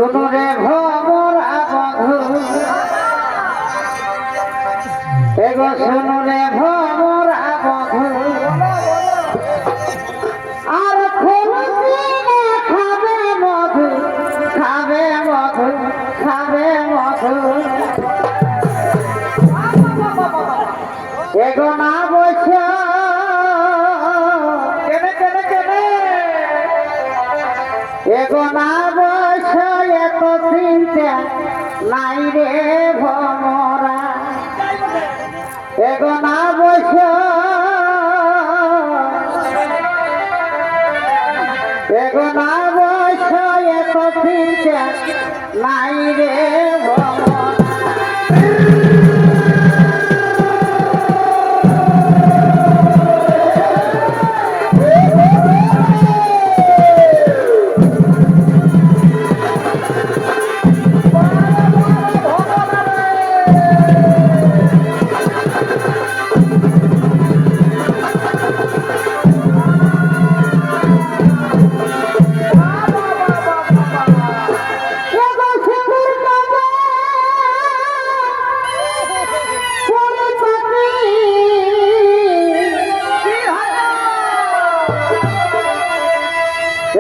শুনো রে ভমরা বধু এগো শুনো রে ভমরা বধু আর খাবে মধু খাবে মধু খাবে মধু এগো না বসে এগো না বসে এত চিন্তা নাই রে ভমরা এগো না বসে এগো না বসে এত চিন্তা নাই রে ভমরা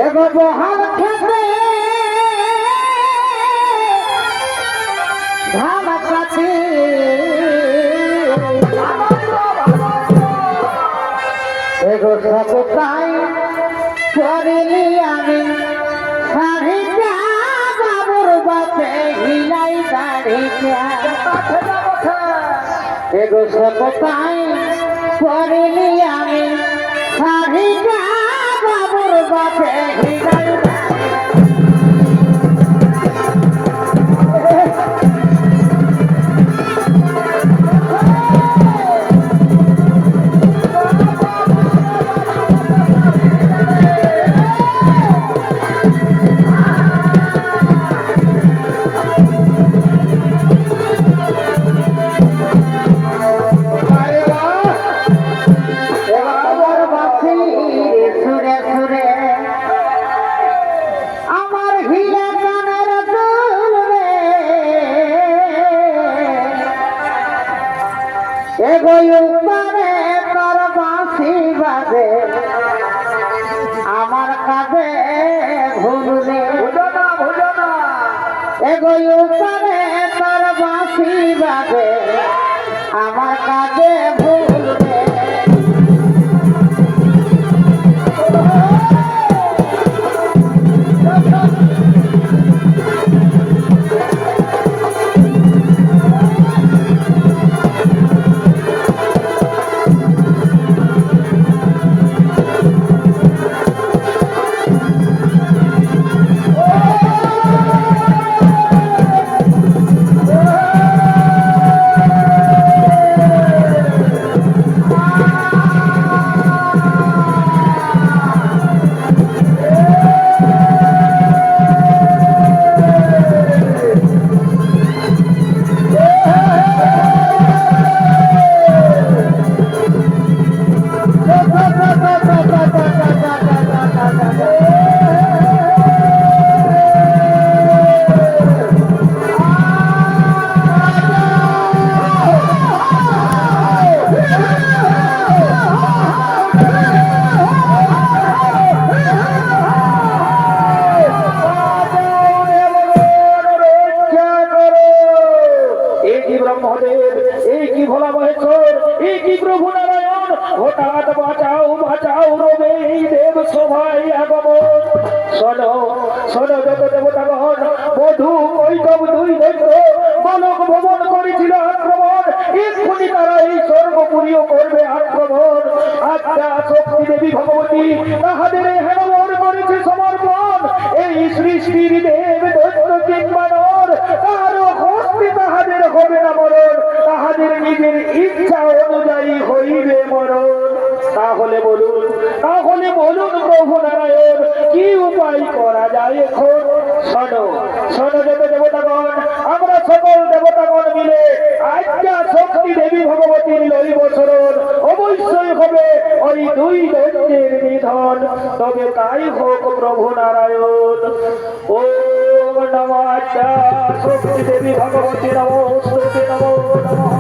এগো বহাল খেতে ধান কাছে এগো সবটাই করিনি আমি শাড়িটা বাবুর বাপে হিলাই দাড়িটা এগো সবটাই করিনি আমি শাড়িটা বাবুর বাপে হিলাই তোর বাঁশি বাজে আমার কাঁধে ভুলবে এগোই উপরে তোর বাঁশি বাজে আমার কাঁধে ভুলবে হঠাৎ বাঁচাও বাঁচাও রবে দেব সভাই আগমন শোনো শোনো যত দেবতাগণ মধু কৈতব দুই দৈত্য বালক ভবন করেছিল আক্রমণ এক্ষুনি তারা এই স্বর্গপুরীও করবে আক্রমণ আচ্ছা শক্তি দেবী ভগবতী তাহাদের হেনমন করেছে সমর্পণ এই সৃষ্টির দেব দৈত্য কিংবানর কারো হস্তে তাহাদের হবে না মরণ তাহাদের নিজের ইচ্ছা অনুযায়ী হইবে মরণ তাহলে বলুন প্রভু নারায়ণ কি উপায় করা যায় এখন শোনো শোনো যত দেবতাগণ আমরা সকল দেবতাগণ মিলে আজ্ঞা শক্তি দেবী ভগবতীর লইব শরণ অবশ্যই হবে ওই দুই দৈত্যের নিধন তবে তাই হোক প্রভু নারায়ণ। ও নমঃ শক্তি দেবী ভগবতী নমঃ নমঃ